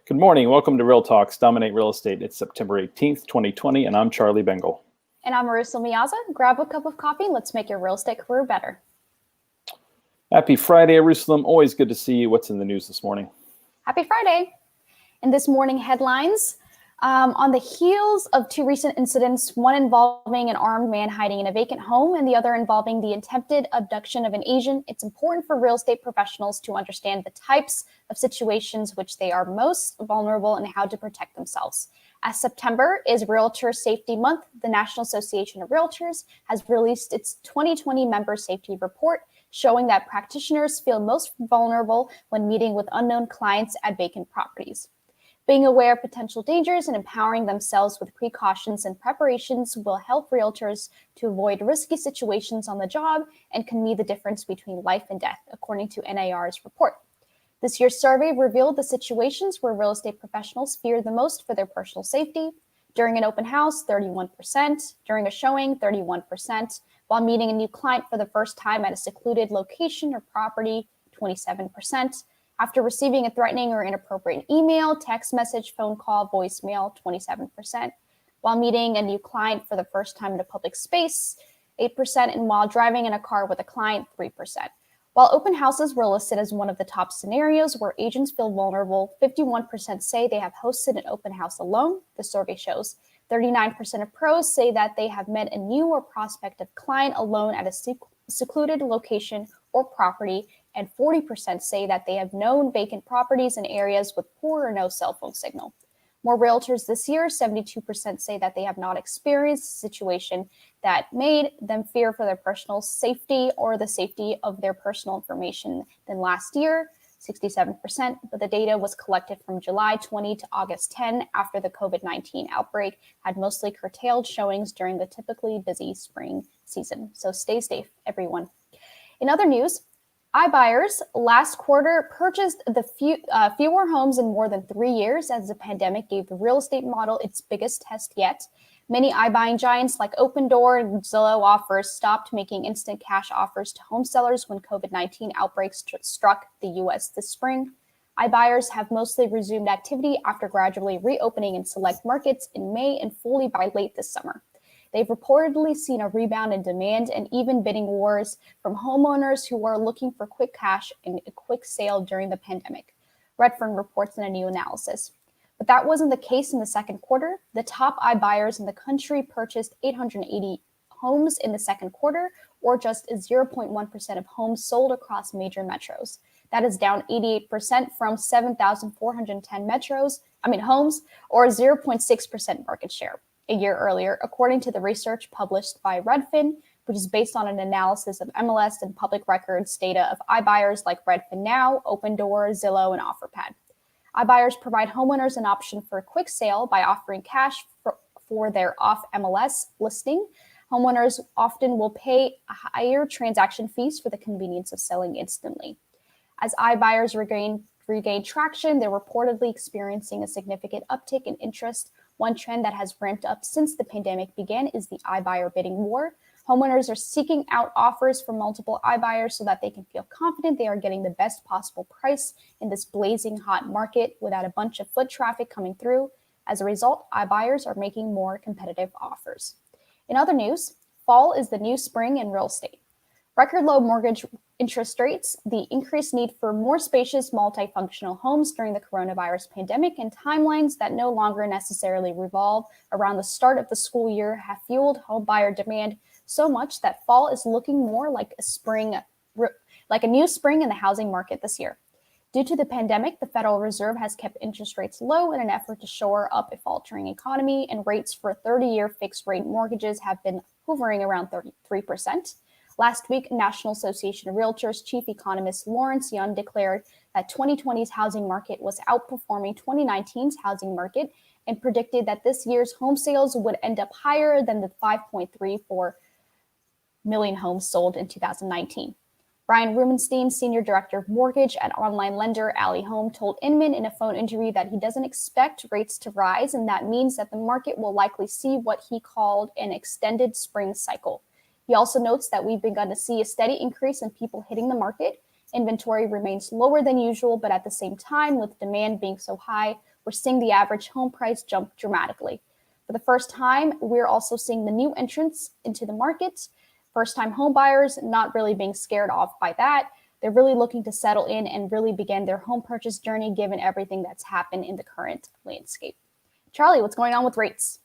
Good morning. Welcome to Real Talks Dominate Real Estate. It's September 18th, 2020, and I'm Charlie Bengel. And I'm Eyerusalem Meaza. Grab a cup of coffee and let's make your real estate career better. Happy Friday, Eyerusalem. Always good to see you. What's in the news this morning? Happy Friday. In this morning headlines, on the heels of two recent incidents, one involving an armed man hiding in a vacant home and the other involving the attempted abduction of an Asian, it's important for real estate professionals to understand the types of situations which they are most vulnerable and how to protect themselves. As September is Realtor Safety Month, the National Association of Realtors has released its 2020 Member Safety Report, showing that practitioners feel most vulnerable when meeting with unknown clients at vacant properties. Being aware of potential dangers and empowering themselves with precautions and preparations will help realtors to avoid risky situations on the job and can be the difference between life and death, according to NAR's report. This year's survey revealed the situations where real estate professionals fear the most for their personal safety. During an open house, 31%. During a showing, 31%. While meeting a new client for the first time at a secluded location or property, 27%. After receiving a threatening or inappropriate email, text message, phone call, voicemail, 27%. While meeting a new client for the first time in a public space, 8%. And while driving in a car with a client, 3%. While open houses were listed as one of the top scenarios where agents feel vulnerable, 51% say they have hosted an open house alone, the survey shows. 39% of pros say that they have met a new or prospective client alone at a secluded location or property, and 40% say that they have known vacant properties in areas with poor or no cell phone signal. More realtors this year, 72% say that they have not experienced a situation that made them fear for their personal safety or the safety of their personal information than last year, 67%, but the data was collected from July 20 to August 10 after the COVID-19 outbreak had mostly curtailed showings during the typically busy spring season. So stay safe, everyone. In other news, iBuyers last quarter purchased fewer homes in more than 3 years as the pandemic gave the real estate model its biggest test yet. Many iBuying giants like Opendoor and Zillow Offers stopped making instant cash offers to home sellers when COVID-19 outbreaks struck the U.S. this spring. iBuyers have mostly resumed activity after gradually reopening in select markets in May and fully by late this summer. They've reportedly seen a rebound in demand and even bidding wars from homeowners who are looking for quick cash and a quick sale during the pandemic, Redfern reports in a new analysis. But that wasn't the case in the second quarter. The top iBuyers in the country purchased 880 homes in the second quarter, or just 0.1% of homes sold across major metros. That is down 88% from 7,410 homes, or 0.6% market share a year earlier, according to the research published by Redfin, which is based on an analysis of MLS and public records data of iBuyers like Redfin Now, Opendoor, Zillow, and OfferPad. iBuyers provide homeowners an option for a quick sale by offering cash for their off-MLS listing. Homeowners often will pay higher transaction fees for the convenience of selling instantly. As iBuyers regain traction, they're reportedly experiencing a significant uptick in interest. One trend that has ramped up since the pandemic began is the iBuyer bidding war. Homeowners are seeking out offers from multiple iBuyers so that they can feel confident they are getting the best possible price in this blazing hot market without a bunch of foot traffic coming through. As a result, iBuyers are making more competitive offers. In other news, fall is the new spring in real estate. Record low mortgage interest rates, the increased need for more spacious multifunctional homes during the coronavirus pandemic, and timelines that no longer necessarily revolve around the start of the school year have fueled home buyer demand so much that fall is looking more like a new spring in the housing market this year. Due to the pandemic, the Federal Reserve has kept interest rates low in an effort to shore up a faltering economy, and rates for 30-year fixed-rate mortgages have been hovering around 3%. Last week, National Association of Realtors Chief Economist Lawrence Yun declared that 2020's housing market was outperforming 2019's housing market and predicted that this year's home sales would end up higher than the 5.34 million homes sold in 2019. Brian Rubenstein, Senior Director of Mortgage at online lender Ally Home, told Inman in a phone interview that he doesn't expect rates to rise, and that means that the market will likely see what he called an extended spring cycle. He also notes that we've begun to see a steady increase in people hitting the market. Inventory remains lower than usual, but at the same time, with demand being so high, we're seeing the average home price jump dramatically. For the first time, we're also seeing the new entrants into the market. First-time home buyers not really being scared off by that. They're really looking to settle in and really begin their home purchase journey given everything that's happened in the current landscape. Charlie, what's going on with rates?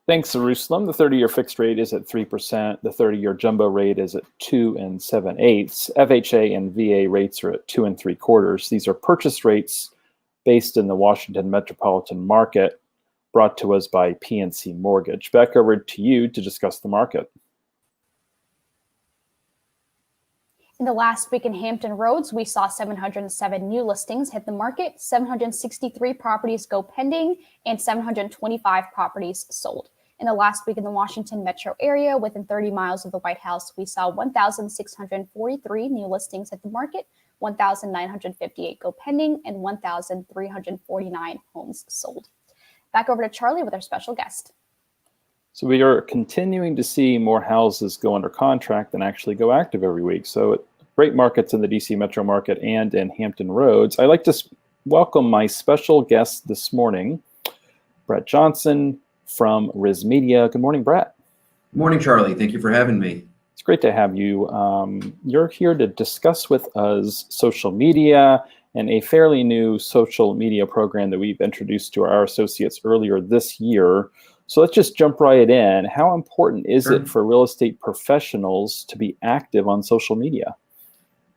Thanks, Eyerusalem. The 30-year fixed rate is at 3%. The 30-year jumbo rate is at 2 7/8. FHA and VA rates are at 2 3/4. These are purchase rates based in the Washington metropolitan market, brought to us by PNC Mortgage. Back over to you to discuss the market. In the last week in Hampton Roads, we saw 707 new listings hit the market, 763 properties go pending, and 725 properties sold. In the last week in the Washington metro area, within 30 miles of the White House, we saw 1,643 new listings hit the market, 1,958 go pending, and 1,349 homes sold. Back over to Charlie with our special guest. So we are continuing to see more houses go under contract than actually go active every week. So great markets in the DC metro market and in Hampton Roads. I'd like to welcome my special guest this morning, Brett Johnson from RisMedia. Good morning, Brett. Good morning, Charlie. Thank you for having me. It's great to have you. You're here to discuss with us social media and a fairly new social media program that we've introduced to our associates earlier this year. So let's just jump right in. How important is it for real estate professionals to be active on social media?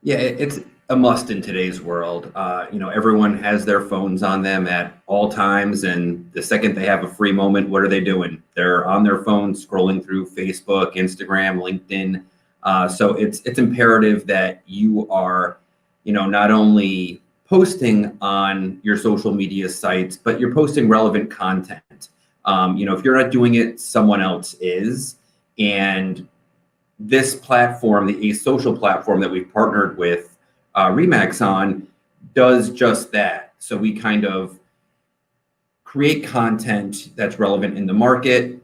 Yeah, it's a must in today's world. Everyone has their phones on them at all times, and the second they have a free moment, what are they doing? They're on their phone scrolling through Facebook, Instagram, LinkedIn. So it's imperative that you are, not only posting on your social media sites, but you're posting relevant content. If you're not doing it, someone else is. And this platform, the ACESocial Platform that we've partnered with RE/MAX on, does just that. So we kind of create content that's relevant in the market.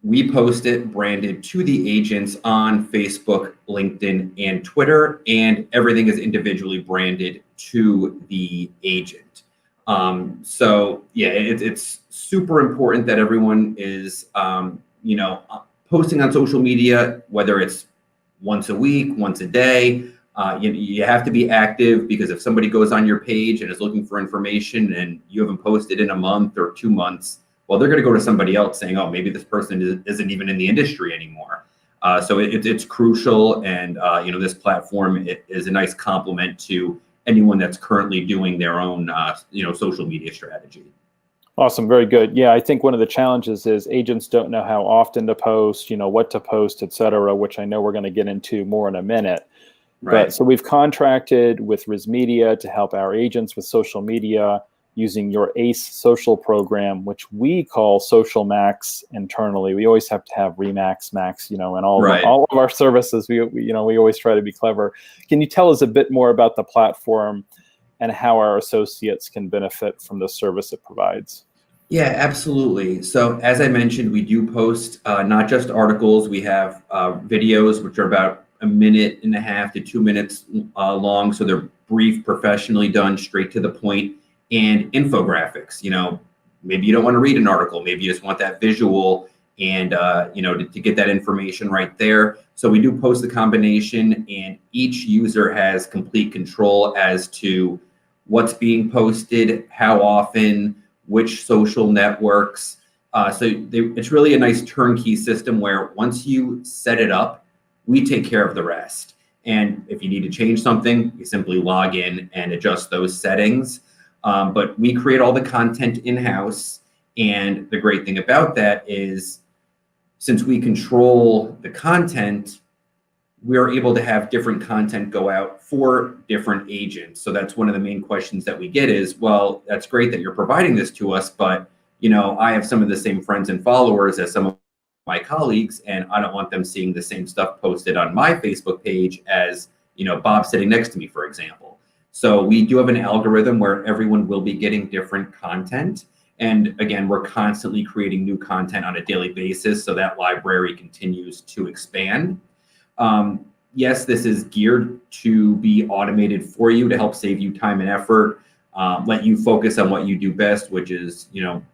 We post it branded to the agents on Facebook, LinkedIn, and Twitter, and everything is individually branded to the agent. It's super important that everyone is, posting on social media, whether it's once a week, once a day. You have to be active, because if somebody goes on your page and is looking for information and you haven't posted in a month or 2 months, well, they're going to go to somebody else saying, oh, maybe this person isn't even in the industry anymore. So it's crucial. And, this platform is a nice complement to anyone that's currently doing their own, social media strategy. Awesome. Very good. Yeah, I think one of the challenges is agents don't know how often to post, what to post, et cetera, which I know we're going to get into more in a minute. Right. So we've contracted with RisMedia to help our agents with social media using your ACESocial program, which we call Social Max internally. We always have to have RE/MAX, Max, and all of our services. We always try to be clever. Can you tell us a bit more about the platform and how our associates can benefit from the service it provides? Yeah, absolutely. So as I mentioned, we do post not just articles. We have videos, which are about 1.5 to 2 minutes long. So they're brief, professionally done, straight to the point, and infographics. Maybe you don't want to read an article. Maybe you just want that visual and, to get that information right there. So we do post the combination, and each user has complete control as to what's being posted, how often, which social networks. It's really a nice turnkey system where once you set it up, we take care of the rest. And if you need to change something, you simply log in and adjust those settings. But we create all the content in-house. And the great thing about that is, since we control the content, we're able to have different content go out for different agents. So that's one of the main questions that we get is, well, that's great that you're providing this to us, but I have some of the same friends and followers as some of my colleagues, and I don't want them seeing the same stuff posted on my Facebook page as, Bob sitting next to me, for example. So we do have an algorithm where everyone will be getting different content. And again, we're constantly creating new content on a daily basis, so that library continues to expand. yes, this is geared to be automated for you to help save you time and effort, let you focus on what you do best, which is,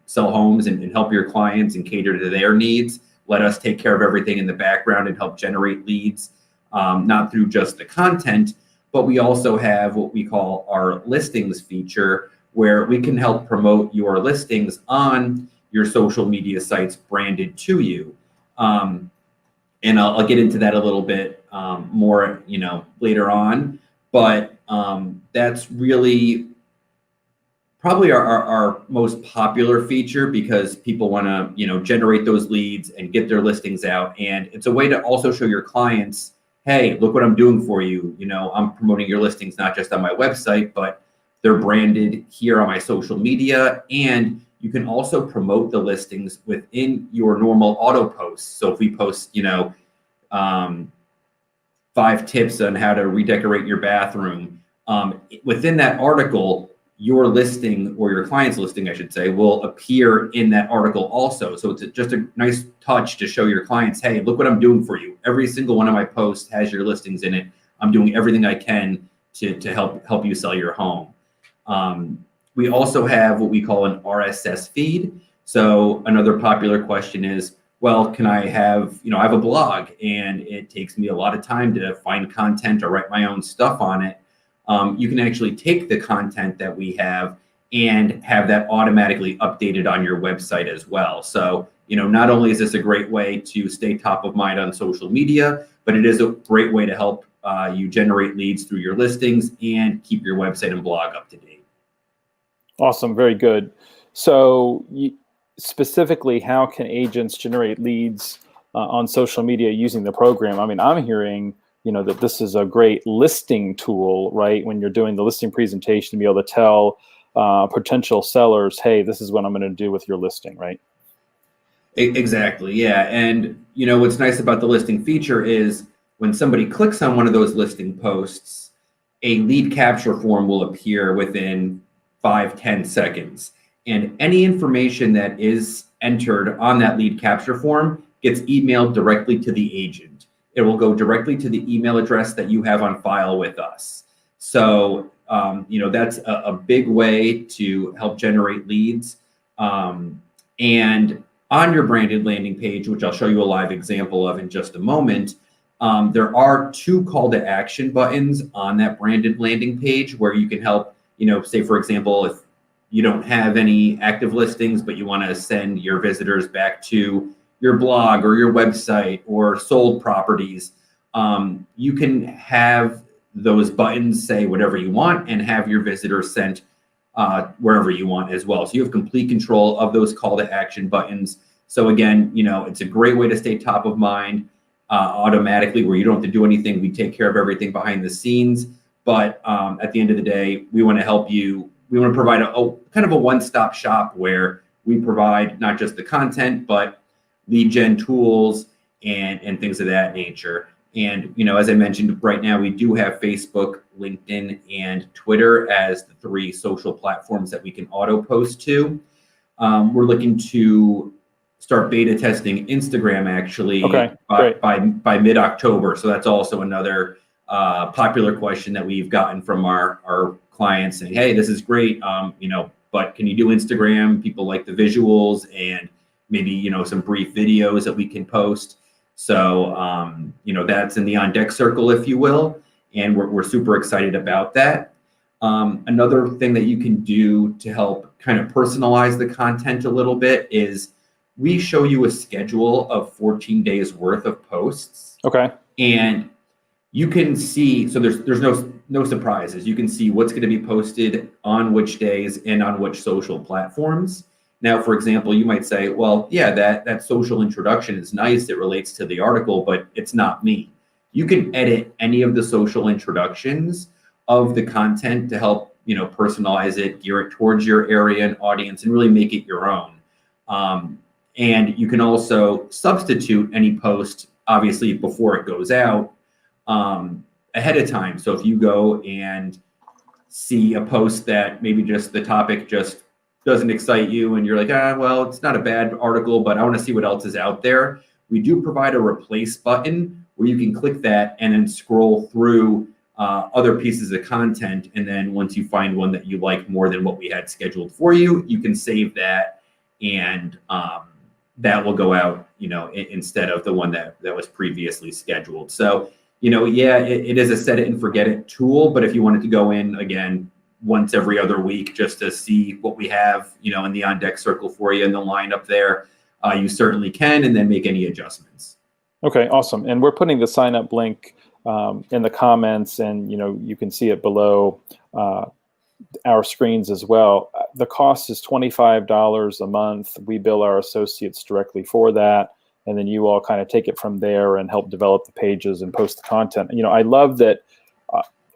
sell homes and help your clients and cater to their needs. Let us take care of everything in the background and help generate leads, not through just the content, but we also have what we call our listings feature, where we can help promote your listings on your social media sites branded to you. And I'll get into that a little bit more, later on. But that's really probably our most popular feature, because people want to, generate those leads and get their listings out. And it's a way to also show your clients, hey, look what I'm doing for you. I'm promoting your listings not just on my website, but they're branded here on my social media. And you can also promote the listings within your normal auto posts. So if we post, 5 tips on how to redecorate your bathroom, within that article, your listing, or your client's listing, I should say, will appear in that article also. So it's just a nice touch to show your clients, hey, look what I'm doing for you. Every single one of my posts has your listings in it. I'm doing everything I can to help you sell your home. We also have what we call an RSS feed. So another popular question is, well, can I have, I have a blog and it takes me a lot of time to find content or write my own stuff on it. You can actually take the content that we have and have that automatically updated on your website as well. So, not only is this a great way to stay top of mind on social media, but it is a great way to help you generate leads through your listings and keep your website and blog up to date. Awesome. Very good. So specifically, how can agents generate leads on social media using the program? I mean, I'm hearing, that this is a great listing tool, right? When you're doing the listing presentation, to be able to tell potential sellers, hey, this is what I'm going to do with your listing, right? Exactly. Yeah. And, what's nice about the listing feature is when somebody clicks on one of those listing posts, a lead capture form will appear within 5-10 seconds. And any information that is entered on that lead capture form gets emailed directly to the agent. It will go directly to the email address that you have on file with us. So, that's a big way to help generate leads. And on your branded landing page, which I'll show you a live example of in just a moment, there are 2 call to action buttons on that branded landing page where you can help, say, for example, if you don't have any active listings, but you want to send your visitors back to your blog or your website or sold properties, you can have those buttons say whatever you want and have your visitors sent wherever you want as well. So you have complete control of those call to action buttons. So again, it's a great way to stay top of mind automatically, where you don't have to do anything. We take care of everything behind the scenes. But at the end of the day, we want to help you. We want to provide a kind of a one-stop shop where we provide not just the content, but lead gen tools and things of that nature. And, as I mentioned, right now we do have Facebook, LinkedIn, and Twitter as the 3 social platforms that we can auto post to. We're looking to start beta testing Instagram actually by mid-October. So that's also another popular question that we've gotten from our clients saying, hey, this is great, but can you do Instagram? People like the visuals and maybe, some brief videos that we can post. So, that's in the on deck circle, if you will. And we're super excited about that. Another thing that you can do to help kind of personalize the content a little bit is we show you a schedule of 14 days worth of posts. Okay. And you can see, so there's no surprises. You can see what's going to be posted on which days and on which social platforms. Now, for example, you might say, well, yeah, that social introduction is nice. It relates to the article, but it's not me. You can edit any of the social introductions of the content to help, personalize it, gear it towards your area and audience, and really make it your own. And you can also substitute any post, obviously, before it goes out ahead of time. So if you go and see a post that maybe just the topic just doesn't excite you and you're like, well, it's not a bad article, but I want to see what else is out there. We do provide a replace button where you can click that and then scroll through other pieces of content. And then once you find one that you like more than what we had scheduled for you, you can save that, and that will go out, instead of the one that was previously scheduled. So, yeah, it is a set it and forget it tool, but if you wanted to go in again once every other week just to see what we have, in the on deck circle for you in the lineup there, you certainly can, and then make any adjustments. Okay, awesome. And we're putting the sign up link in the comments, and you can see it below our screens as well. The cost is $25 a month. We bill our associates directly for that, and then you all kind of take it from there and help develop the pages and post the content. I love that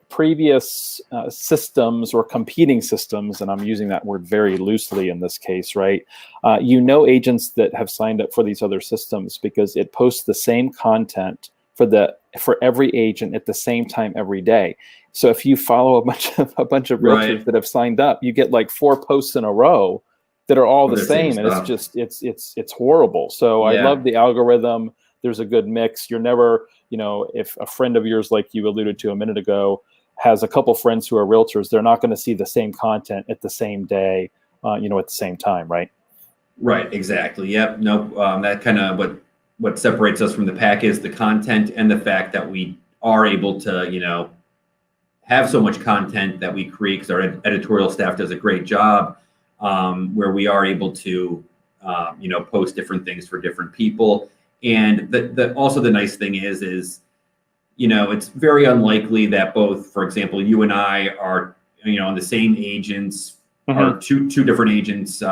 previous systems or competing systems, and I'm using that word very loosely in this case, right? Agents that have signed up for these other systems because it posts the same content for every agent at the same time every day. So if you follow a bunch of realtors Right. that have signed up, you get like 4 posts in a row that are all the same, and stuff. it's horrible. So Yeah. I love the algorithm. There's a good mix. You're never, if a friend of yours, like you alluded to a minute ago, has a couple friends who are realtors, they're not going to see the same content at the same day, at the same time, right? Right, exactly. Yep. Nope. That kind of what separates us from the pack is the content, and the fact that we are able to, have so much content that we create, because our editorial staff does a great job, where we are able to, post different things for different people. And also the nice thing is, it's very unlikely that both, for example, you and I are, on the same agents, or two different agents,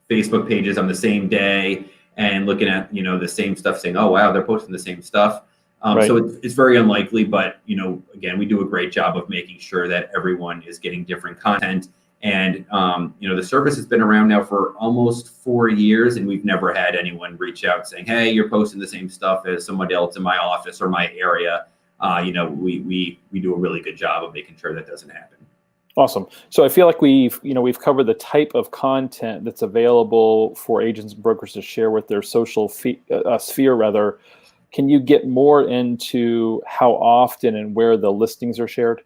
Facebook pages on the same day, and looking at, the same stuff, saying, oh, wow, they're posting the same stuff. Right. So it's very unlikely, but, again, we do a great job of making sure that everyone is getting different content. And, the service has been around now for almost 4 years, and we've never had anyone reach out saying, hey, you're posting the same stuff as somebody else in my office or my area. We do a really good job of making sure that doesn't happen. Awesome. So I feel like we've covered the type of content that's available for agents and brokers to share with their social sphere, rather. Can you get more into how often and where the listings are shared?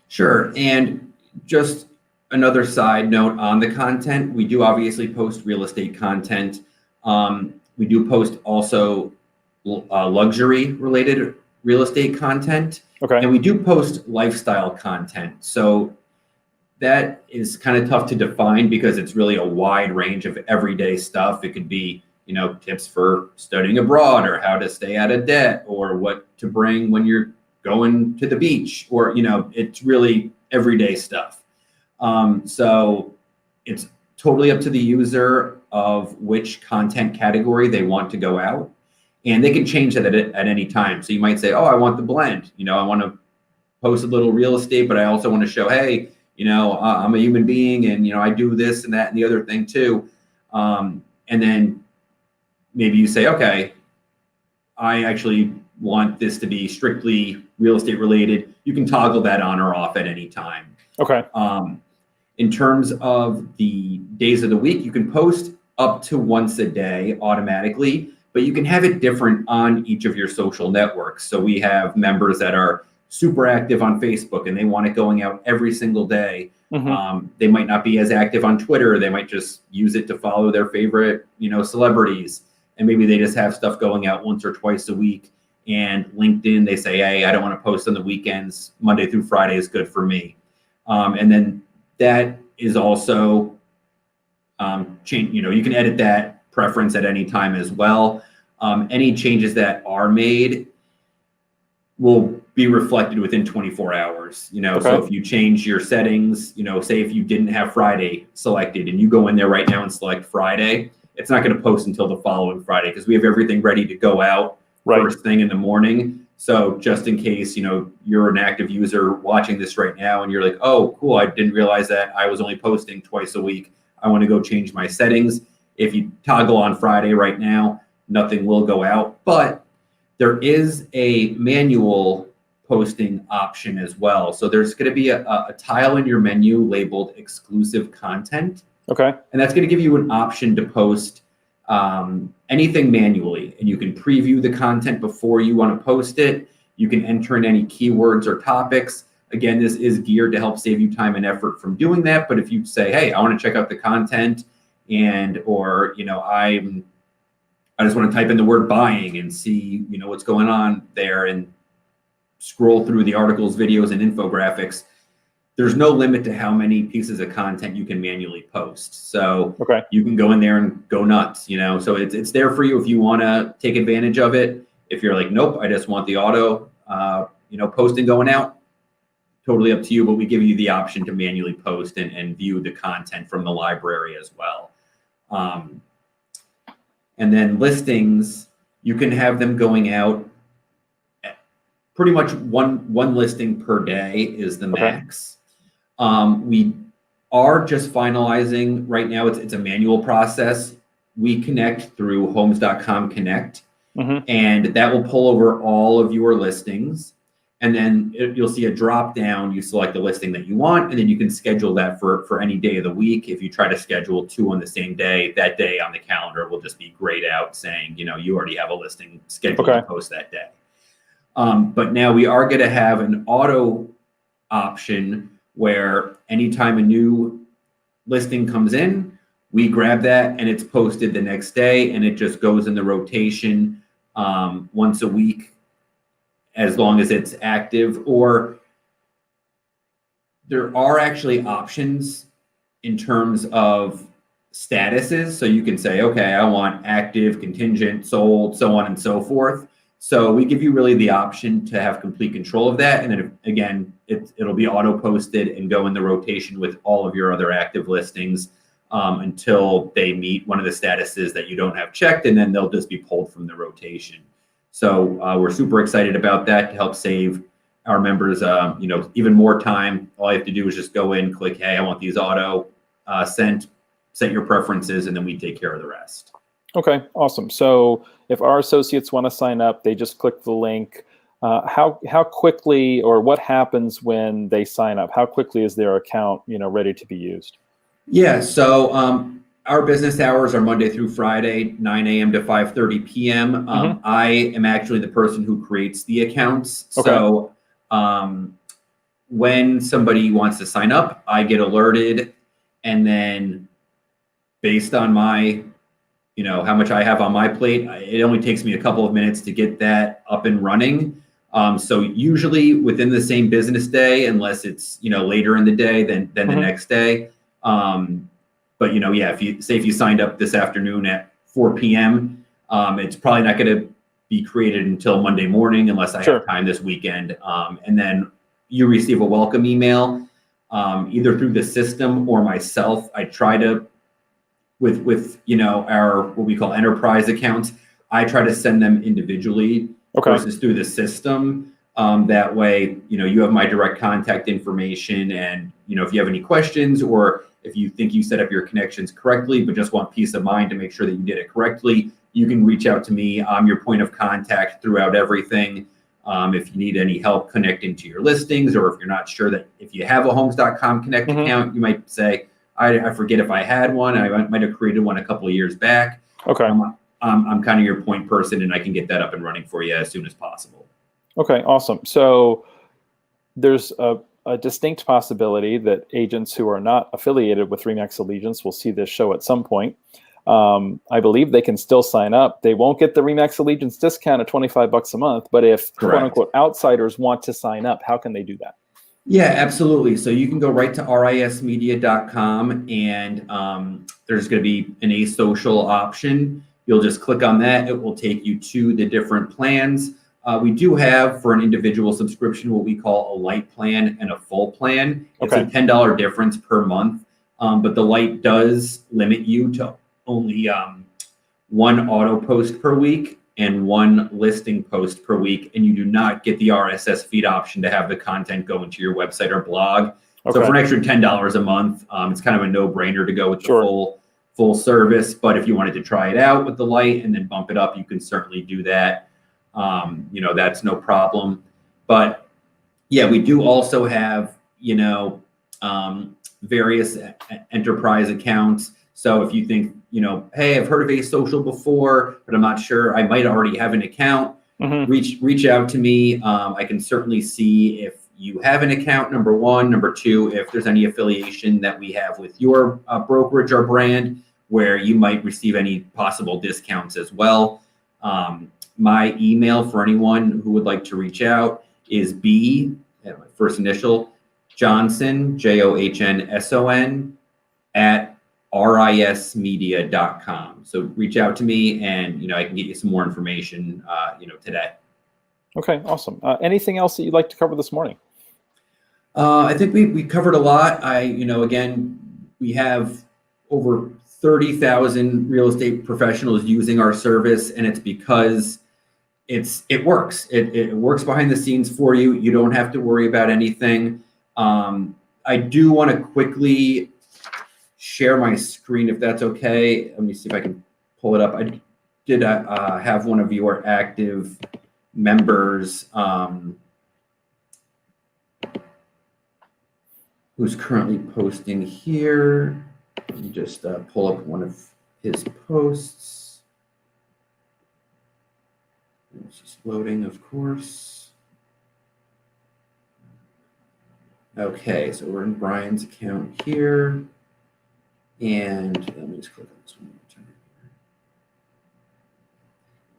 Sure. And just another side note on the content, we do obviously post real estate content. We do post also luxury related real estate content. Okay. And we do post lifestyle content. So that is kind of tough to define, because it's really a wide range of everyday stuff. It could be, tips for studying abroad, or how to stay out of debt, or what to bring when you're going to the beach, or, it's really everyday stuff. So it's totally up to the user of which content category they want to go out, and they can change that at any time. So you might say, oh, I want the blend, I want to post a little real estate, but I also want to show, hey, I'm a human being, and, I do this and that and the other thing too. And then maybe you say, okay, I actually want this to be strictly real estate related. You can toggle that on or off at any time. Okay. In terms of the days of the week, you can post up to once a day automatically, but you can have it different on each of your social networks. So we have members that are super active on Facebook, and they want it going out every single day. They might not be as active on Twitter. They might just use it to follow their favorite, celebrities. And maybe they just have stuff going out once or twice a week. And LinkedIn, they say, hey, I don't want to post on the weekends. Monday through Friday is good for me. And then that is also change. You can edit that preference at any time as well. Any changes that are made will be reflected within 24 hours. Okay. So if you change your settings, say if you didn't have Friday selected, and you go in there right now and select Friday, it's not going to post until the following Friday, because we have everything ready to go out first thing in the morning. So just in case, you're an active user watching this right now, and you're like, oh, cool, I didn't realize that I was only posting twice a week. I want to go change my settings. If you toggle on Friday right now, nothing will go out, but there is a manual posting option as well. So there's going to be a tile in your menu labeled exclusive content. Okay. And that's going to give you an option to post anything manually, and you can preview the content before you want to post it. You can enter in any keywords or topics. Again, this is geared to help save you time and effort from doing that. But if you say, hey, I want to check out the content or, I just want to type in the word buying and see, what's going on there and scroll through the articles, videos, and infographics, there's no limit to how many pieces of content you can manually post. So you can go in there and go nuts, so it's there for you if you want to take advantage of it. If you're like, nope, I just want the auto, posting going out, totally up to you, but we give you the option to manually post and view the content from the library as well. And then listings, you can have them going out pretty much one listing per day is the max. We are just finalizing right now. It's a manual process. We connect through homes.com Connect, and that will pull over all of your listings. And then you'll see a drop down. You select the listing that you want, and then you can schedule that for any day of the week. If you try to schedule 2 on the same day, that day on the calendar will just be grayed out saying, you already have a listing scheduled to post that day. But now we are going to have an auto option where anytime a new listing comes in, we grab that and it's posted the next day, and it just goes in the rotation once a week, as long as it's active. Or there are actually options in terms of statuses. So you can say, okay, I want active, contingent, sold, so on and so forth. So we give you really the option to have complete control of that. And then again, it'll be auto posted and go in the rotation with all of your other active listings until they meet one of the statuses that you don't have checked, and then they'll just be pulled from the rotation. So we're super excited about that to help save our members, even more time. All you have to do is just go in, click, hey, I want these auto sent, set your preferences, and then we take care of the rest. Okay, awesome. So if our associates want to sign up, they just click the link. How quickly, or what happens when they sign up? How quickly is their account, ready to be used? Yeah, so our business hours are Monday through Friday, 9 a.m. to 5:30 p.m. I am actually the person who creates the accounts. So when somebody wants to sign up, I get alerted, and then based on my how much I have on my plate, it only takes me a couple of minutes to get that up and running. So usually within the same business day, unless it's, later in the day than the next day. But, if you signed up this afternoon at 4 p.m., it's probably not going to be created until Monday morning, unless I have time this weekend. And then you receive a welcome email, either through the system or myself. I try to, with our what we call enterprise accounts, I try to send them individually versus through the system. That way, you have my direct contact information, and if you have any questions, or if you think you set up your connections correctly but just want peace of mind to make sure that you did it correctly, you can reach out to me. I'm your point of contact throughout everything. If you need any help connecting to your listings, or if you're not sure that if you have a homes.com Connect account, you might say, I forget if I had one. I might have created one a couple of years back. I'm kind of your point person, and I can get that up and running for you as soon as possible. Okay, awesome. So there's a distinct possibility that agents who are not affiliated with RE/MAX Allegiance will see this show at some point. I believe they can still sign up. They won't get the RE/MAX Allegiance discount of $25 a month, but if quote unquote outsiders want to sign up, how can they do that? Yeah, absolutely. So you can go right to rismedia.com, and there's going to be an ACESocial option. You'll just click on that. It will take you to the different plans. We do have, for an individual subscription, what we call a light plan and a full plan. It's a $10 difference per month, but the light does limit you to only one auto post per week and one listing post per week, and you do not get the RSS feed option to have the content go into your website or blog. So for an extra $10 a month, it's kind of a no-brainer to go with the full service. But if you wanted to try it out with the light and then bump it up, you can certainly do that. That's no problem. But yeah, we do also have, various enterprise accounts. So if you think hey, I've heard of ACESocial before, but I'm not sure. I might already have an account. Reach out to me. I can certainly see if you have an account, number one. Number two, if there's any affiliation that we have with your brokerage or brand where you might receive any possible discounts as well. My email for anyone who would like to reach out is my first initial, Johnson, JOHNSON, at RisMedia.com. So reach out to me and, I can get you some more information, today. Okay, awesome. Anything else that you'd like to cover this morning? I think we covered a lot. Again, we have over 30,000 real estate professionals using our service, and it's because it works. It works behind the scenes for you. You don't have to worry about anything. I do want to quickly share my screen if that's okay. Let me see if I can pull it up. I did have one of your active members who's currently posting here. Let me just pull up one of his posts. It's just loading, of course. Okay, so we're in Brian's account here. And let me just click on this one more time.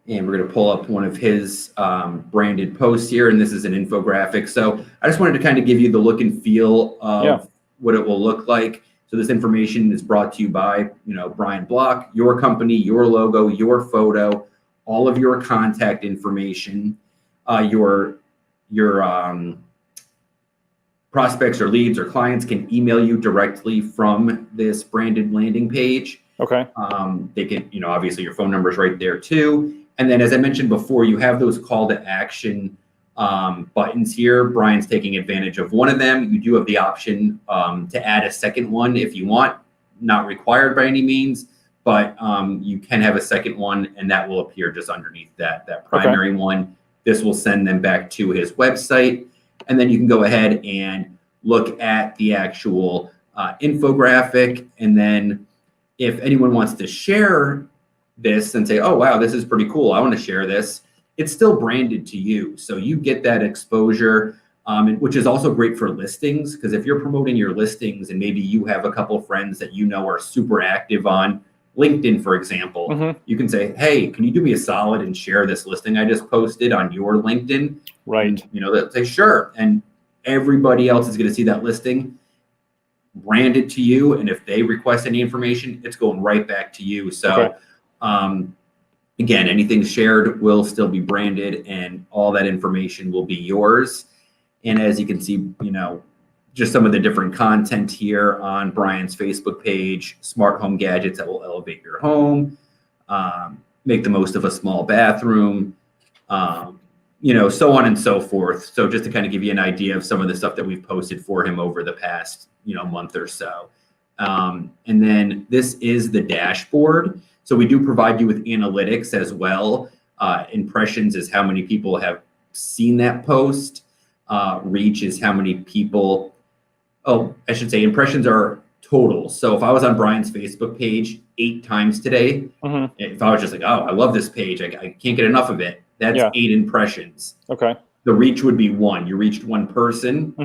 And we're going to pull up one of his branded posts here. And this is an infographic. So I just wanted to kind of give you the look and feel of what it will look like. So this information is brought to you by, Brian Block, your company, your logo, your photo, all of your contact information, your prospects or leads or clients can email you directly from this branded landing page. Okay. They can, obviously your phone number is right there too. And then, as I mentioned before, you have those call to action buttons here. Brian's taking advantage of one of them. You do have the option to add a second one if you want, not required by any means, but you can have a second one and that will appear just underneath that primary one. This will send them back to his website. And then you can go ahead and look at the actual infographic. And then if anyone wants to share this and say, oh, wow, this is pretty cool, I want to share this, it's still branded to you. So you get that exposure, which is also great for listings, because if you're promoting your listings and maybe you have a couple of friends that are super active on LinkedIn, for example, you can say, hey, can you do me a solid and share this listing I just posted on your LinkedIn? Right. And, they'll say, sure. And everybody else is going to see that listing branded to you. And if they request any information, it's going right back to you. So, again, anything shared will still be branded and all that information will be yours. And as you can see, just some of the different content here on Brian's Facebook page, smart home gadgets that will elevate your home, make the most of a small bathroom, so on and so forth. So just to kind of give you an idea of some of the stuff that we've posted for him over the past, month or so. And then this is the dashboard. So we do provide you with analytics as well. Impressions is how many people have seen that post. Reach is how many people, impressions are total. So if I was on Brian's Facebook page 8 times today, if I was just like, oh, I love this page, I can't get enough of it, that's 8 impressions. Okay. The reach would be 1. You reached 1 person.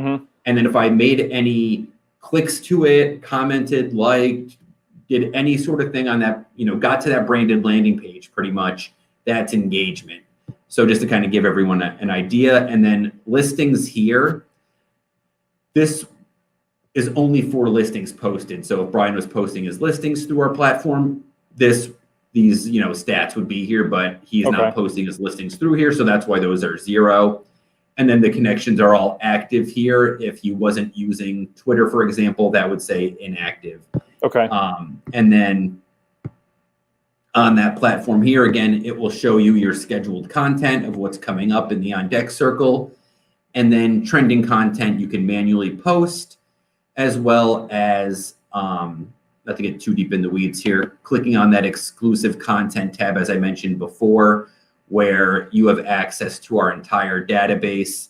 And then if I made any clicks to it, commented, liked, did any sort of thing on that, got to that branded landing page, pretty much, that's engagement. So just to kind of give everyone an idea. And then listings here, this is only for listings posted. So if Brian was posting his listings through our platform, these stats would be here, but he's not posting his listings through here. So that's why those are 0. And then the connections are all active here. If he wasn't using Twitter, for example, that would say inactive. Okay. And then on that platform here, again, it will show you your scheduled content of what's coming up in the on deck circle. And then trending content you can manually post, as well as, not to get too deep in the weeds here, clicking on that exclusive content tab, as I mentioned before, where you have access to our entire database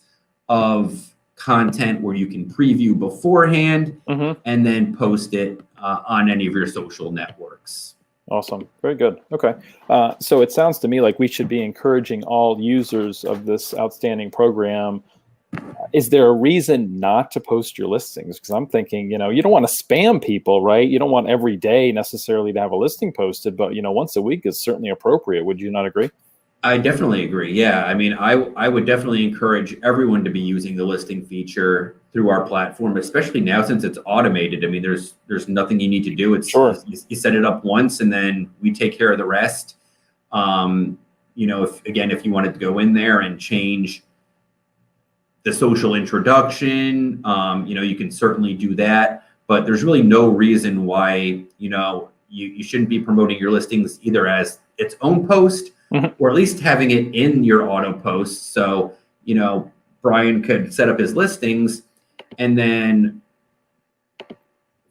of content where you can preview beforehand and then post it on any of your social networks. Awesome. Very good. Okay. So it sounds to me like we should be encouraging all users of this outstanding program. Is there a reason not to post your listings? Because I'm thinking, you don't want to spam people, right? You don't want every day necessarily to have a listing posted, but, once a week is certainly appropriate. Would you not agree? I definitely agree. Yeah. I mean, I would definitely encourage everyone to be using the listing feature through our platform, especially now since it's automated. I mean, there's nothing you need to do. It's Sure. you set it up once and then we take care of the rest. If you wanted to go in there and change the social introduction, you can certainly do that, but there's really no reason why, you shouldn't be promoting your listings either as its own post or at least having it in your auto posts. So, Brian could set up his listings and then,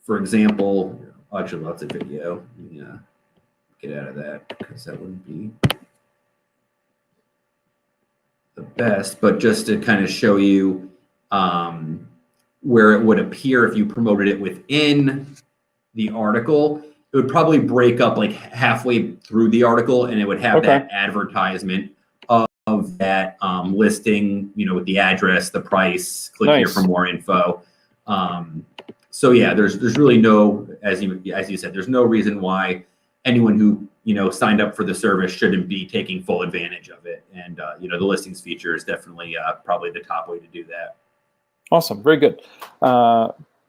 for example, actually lots of video. Yeah, get out of that because that wouldn't be the best, but just to kind of show you where it would appear if you promoted it within the article, it would probably break up like halfway through the article and it would have that advertisement of that listing, with the address, the price, click here for more info. So yeah, there's really no, as you said, there's no reason why anyone who signed up for the service shouldn't be taking full advantage of it. And the listings feature is definitely probably the top way to do that. Awesome, very good.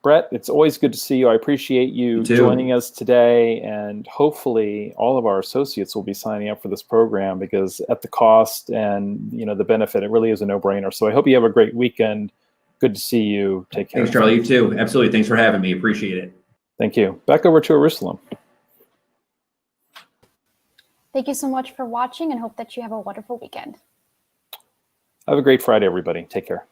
Brett, it's always good to see you. I appreciate you joining us today, and hopefully all of our associates will be signing up for this program because at the cost and the benefit, it really is a no-brainer. So I hope you have a great weekend. Good to see you. Take care. Thanks, Charlie. You too. Absolutely. Thanks for having me. Appreciate it. Thank you. Back over to Eyerusalem. Thank you so much for watching and hope that you have a wonderful weekend. Have a great Friday, everybody. Take care.